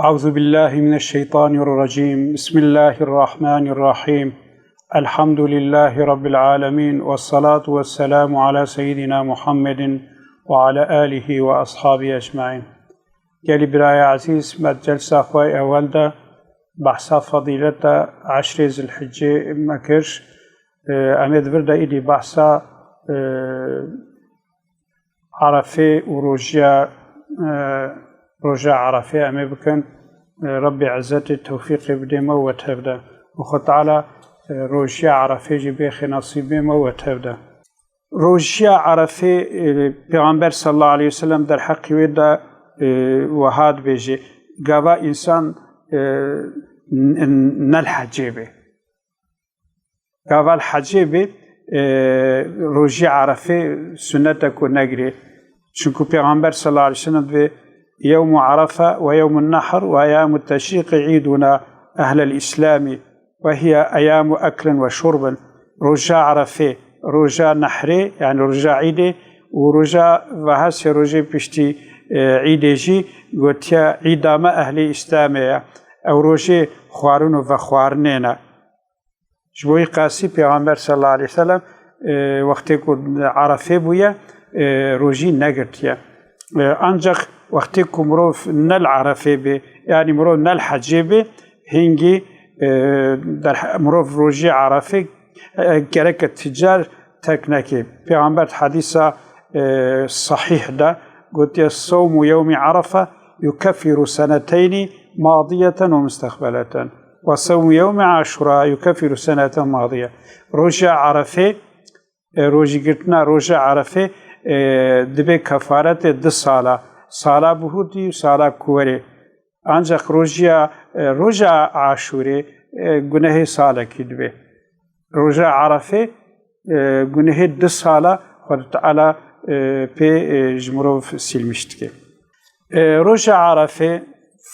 أعوذ بالله من الشيطان الرجيم. بسم الله الرحمن الرحيم. الحمد لله رب العالمين، والصلاة والسلام على سيدنا محمد وعلى آله وأصحابه أجمعين. قال براي عزيز مد جلسة أخوي أول ده بحث فضيلة عشر ذي الحجة مكرش أمد برده إلي بحث عرفة وروجيا رجاء عرفة أمي بكن ربي عزتي التوفيق بديما وتبدا وخد تعالى رجاء عرفة جبيخ نصيبي ما وتبدا رجاء عرفة پیغمبر صلى الله عليه وسلم در حق ودا وهاد بيجي قابا إنسان نالحجيبه قابا الحجيبه رجاء عرفة سنتك ونقري شنكو پیغمبر صلى الله عليه وسلم يوم عرفة ويوم النحر وأيام التشريق عيدنا أهل الإسلام، وهي أيام أكل وشرب. رجاء عرفة رجاء نحري يعني رجاء عيدي، ورجاء وهس رجاء بشتي عيديجي قلتيا عيدام أهل الإسلام أو رجاء خوارون وخوارنين. جبوي قاسي پیغمبر صلى الله عليه وسلم وقت يكون عرفة بويا رجاء نقرتيا أنجخ وقتی که مروف نل عرفه به یعنی مروف نل حجه به هنگی در مروف روزی عرفه گرک تجار تکنکی. پیامبر حدیث صحیح ده قلت الصوم يوم عرفه يكفر سنتين ماضية ومستقبلة، وصوم يوم عاشوراء يكفر سنة ماضية. روزی عرفه روزی قلتنا روزی عرفه دبی کفارت 2 ساله سالا بهودی و سالا کوره. آنجا روزا عاشوره گناه سالا کدبه. روزا عرفه گناه 2 سالا خود تعالی پی جمروف سلمشت که. روزا عرفه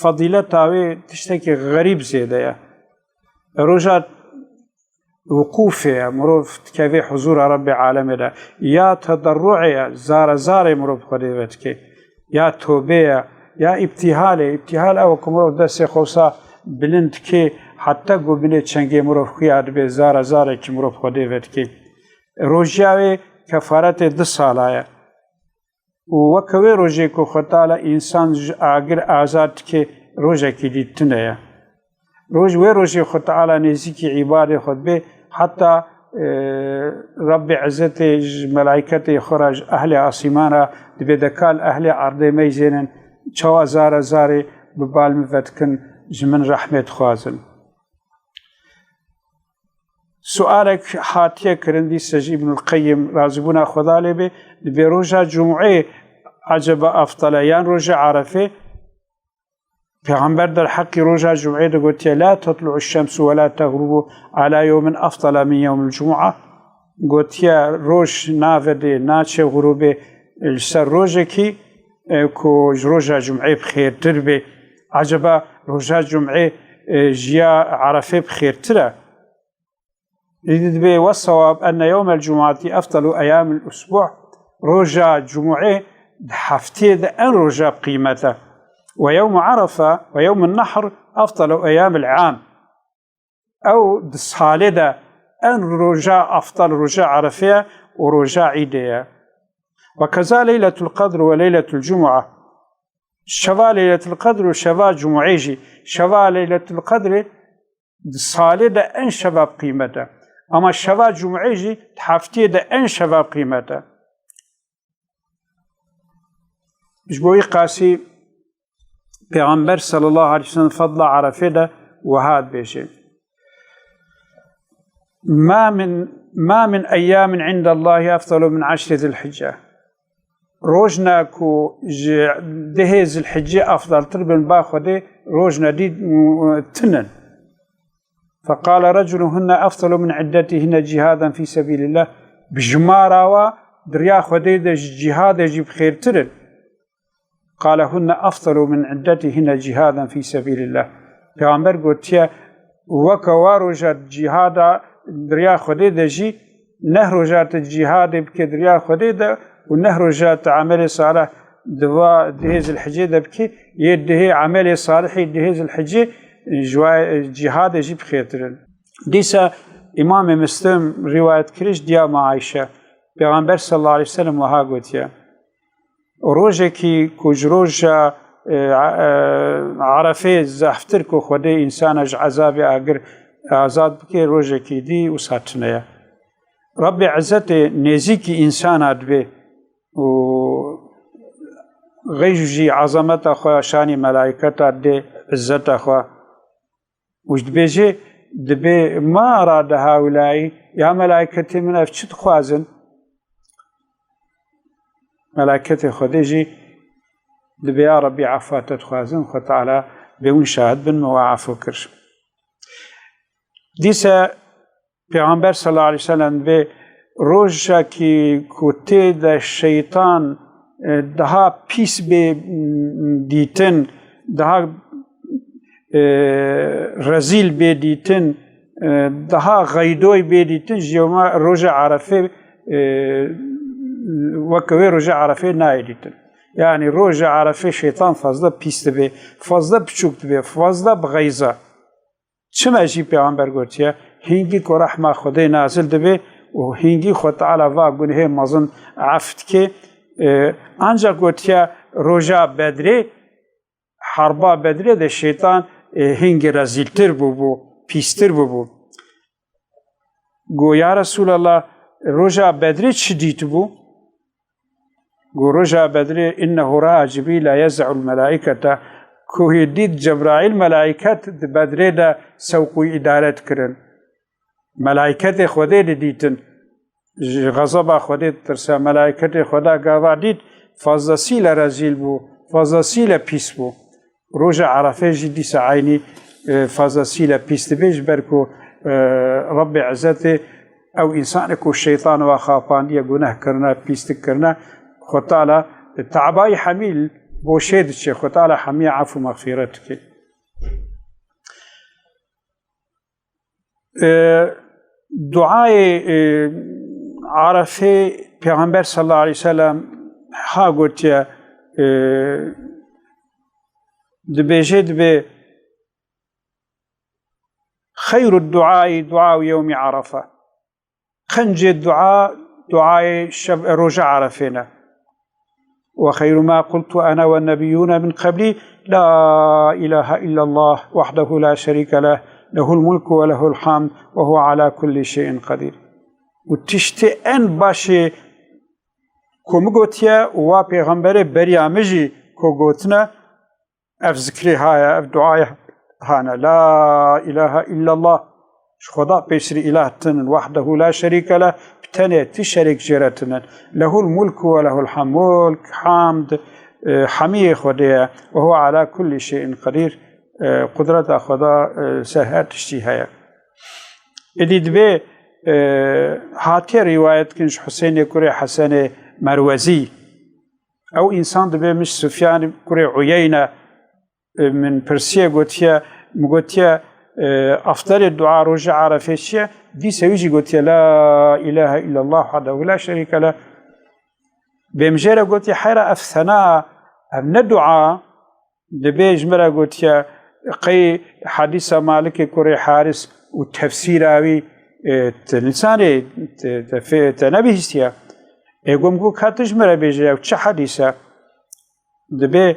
فضیلت آوی تشتکی غریب زیده یا. روزا وقوفه مروف تكافي حضور رب العالمين ده يا تضرعي زار مروف خديوت كي يا توبه يا ابتهال او كمروف دس خوسا بلند كي حتى قبل چنگي مروف خياد به زار كي مروف خديوت كي روجاوي كفارت 2 سالايا وكوي روجي کو خطاله انسان اگر آزاد كي روجا كي ديتنيا روز و روزی خود تعالی نزدیک عباد خود به حتی رب عزت ملائکت خرج اهل آسمان دبدکال اهل ارض میزنن چوا زار ببال مفتکن جمن رحمت خوازن. سؤالك حاتيه كرندي سجي ابن القيم رازبنا خدا لبه بروجا جمعه عجب افضل يعني روجا عرفه پیغمبر در حق روزا جمعه ده قلت لا تطلع الشمس ولا تغرب على يوم أفضل من يوم الجمعة. قلت روز نافده ناچه غروبه السر روزه كي كو روزا جمعه بخير تربه عجبا روزا جمعه جيا عرفه بخير ترى. والصواب أن يوم الجمعة أفضل أيام الأسبوع. روزا جمعه حفتي ده أن روزا بقيمته، ويوم عرفة ويوم النحر أفضل أيام العام أو دصالدة أن رجاء أفضل رجاء عرفية ورجاء عيدية. وكذا ليلة القدر وليلة الجمعة شفا ليلة القدر وشفا جمعيجي. شفا ليلة القدر دصالدة أن شفا بقيمته، أما شفا جمعيجي تحفتي أن شفا بقيمته. جبوي قاسي پیغمبر صلى الله عليه وسلم فضل عرفه ده وهاد بيجي ما من أيام عند الله أفضل من 10 ذي الحجة. روجنا كو ده ذي الحجة أفضل تربن باخده روجنا دي تنن. فقال رجل هن أفضل من عدتهن جهادا في سبيل الله. بجمارة ودريا خده ده جهاد يجيب خير ترن. قال هن أفضل من عدتهن جهادا في سبيل الله. پیغمبر گوتیا وکوا روجات جهاد دریا خودی دجی نه روجات جهاد بک دریا خودی ده و نه روجات عمل صالح دوا دهيز الحجة دبكي يده عمل صالح دهيز الحجة جهاد يجيب خيترن ديسا إمام مسلم رواية كريش ديا مع عائشة پیغمبر صلى الله عليه وسلم وها قوتيا روجه كي كوجروجا عرفه زفتر كو خودي انسانج عذاب اگر آزاد بكي روجه كي دي وساتنيا رب عزت نزيكي انسانات به و غيجي عظمت اخو شان ملائكه دي عزت اخو وجد بيجي دبي ما اراد هؤلاء يا ملائكتي من افشت خوازن ملائكة خديجي دبي يا ربي عفات تخوازن خو تعالى بيون شاهد بن مواعفو كرش ديسا پیغمبر صلى الله عليه وسلم بي روجا كي كوتي دا الشيطان دها بيس بي ديتن دها رزيل بي ديتن دها غيدوي بي ديتن جيوما روجا عرفه وكوي رجع عرفه نايدتن يعني رجع عرفه شيطان فازدا بيست به فازدا بچوكت به فازدا بغيزا چما جي پیغمبر گوتيا هنگي کو رحمه خدای نازل دبه و هنگي خود تعالى وا گنه مزن عفت که انجا گوتيا رجع بدري حربا بدري ده شيطان هنگي رزيلتر بو پيستر بو گو يا رسول الله رجع بدري چ ديت بو رجع بدري إنه رأى جبريل يزع الملائكة كوهي ديد جبرائيل ملائكة بدري دا سوقي إدارة كرن ملائكة خودي ديتن غضب خودي ترسى ملائكة خدا قاوا ديد فازاسيل رزيل بو فازاسيل بيس بو رجع عرفه جدي سعيني فازاسيل بيس بيج بركو رب عزته أو إنسانك الشيطان وخافان يقونه كرنا بيستك كرنا خطالة تعباي حميل بوشيد الشيخ خطالة حمي عفو مغفرتك دعاء عرفه پیغمبر صلى الله عليه وسلم ها قلت يا دبيجد ب خير الدعاء دعاء يوم عرفة خنج الدعاء دعاء رجع عرفنا وخير ما قلت أنا والنبيون من قبلي لا إله إلا الله وحده لا شريك له له الملك وله الحمد وهو على كل شيء قدير وتشتي أن باشي كم قوتيا و پیغمبر بريامجي كو قوتنا اف ذكري هاي اف دعاء هانا لا إله إلا الله خدا بيسري إله تنن وحده لا شريك له بتنه تشريك جرتنا له الملك وله الحمد ملك حمد حمي خدا وهو على كل شيء قدير قدرة خدا سهات اشتهايا اديد به هاتي رواية كنش حسين كوري حسن مروزي او انسان دبه مش سفيان كوري عيينة من برسيا قوتيا مقوتيا أفضل الدعاء رجع عرفه دي سويجي قلت لا إله إلا الله وحده لا شريك له بمجرد قلت حيرا أفثناء من الدعاء دبيج مرة قلت قي حديث مالك كوري حارس والتفسير أوي تنساني تنبيه استيا يقوم قو كاتش مرة بيجي وش حديثة دبي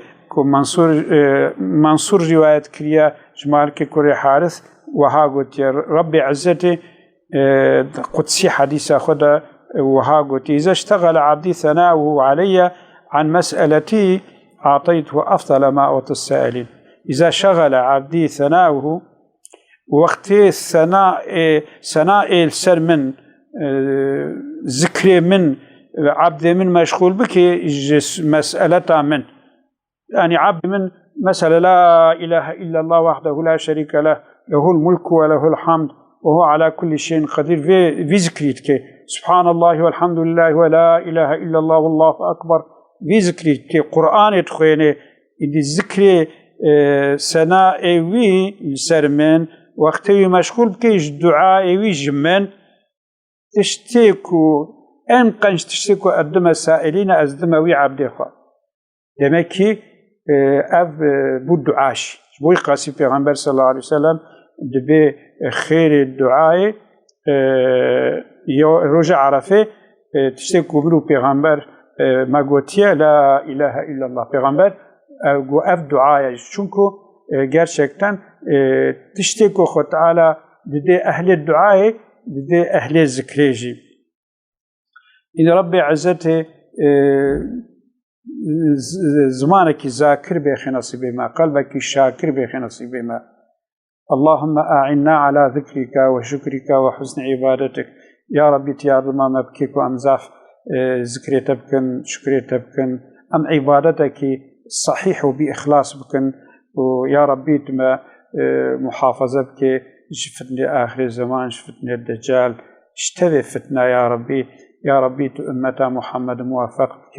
منصور رواية كريا جمالك كوري حارث وها قلت ربي عزتي قدسي حديثة خدا وها قلت إذا اشتغل عبدي ثناؤه علي عن مسألتي أعطيته أفضل ما أعطي السائلين إذا شغل عبدي ثناؤه وقت ثناء السر من ذكري من عبد من مشغول بك مسألة من يعني عبد من مثلا لا إله إلا الله وحده لا شريك له له الملك وله الحمد وهو على كل شيء قدير في ذكريتك سبحان الله والحمد لله ولا إله إلا الله والله أكبر في ذكريتك قرآن تخيني إذا ذكري سناء وي سرمن وقتي مشغول بكيش دعاء وي جمن تشتكو أن قنش تشتكو أدم السائلين أزدم وي عبد demek ki ev bu duaş bu qasi peygamber sallallahu aleyhi ve sellem dibe xeyr duayı roja arafe tişte kubru peygamber magotiye la ilahe illallah peygamber bu ev duaya çünkü gerçekten tişte ko Xud Teala dide ehli duayı dide ehli zikreji in Rabbi izzeti زمانك ذاكر بخي نصيبما قلبك شاكر بخي نصيبما اللهم أعنا على ذكرك وشكرك وحسن عبادتك يا ربي تيار ما مبكيك وأمزاف ذكري تبكن شكري تبكن أم عبادتك صحيح وبإخلاص بكن ويا ربي تما محافظة بك شفتني آخر الزمان شفتني الدجال اشتبه فتنة يا ربي أمة محمد موافق بك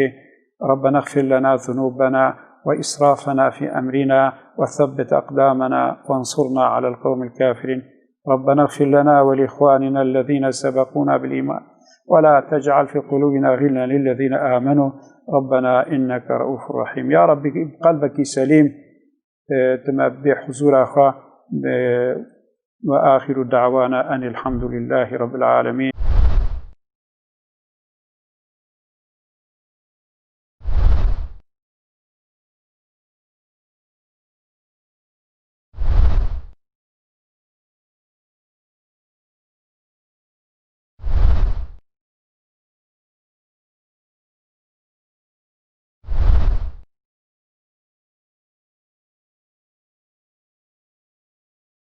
ربنا اغفر لنا ذنوبنا وإسرافنا في أمرنا وثبت أقدامنا وانصرنا على القوم الكافرين ربنا اغفر لنا ولإخواننا الذين سبقونا بالإيمان ولا تجعل في قلوبنا غلا للذين آمنوا ربنا إنك رؤوف رحيم يا رب قلبك سليم تم بحضور أخاه وآخر دعوانا أن الحمد لله رب العالمين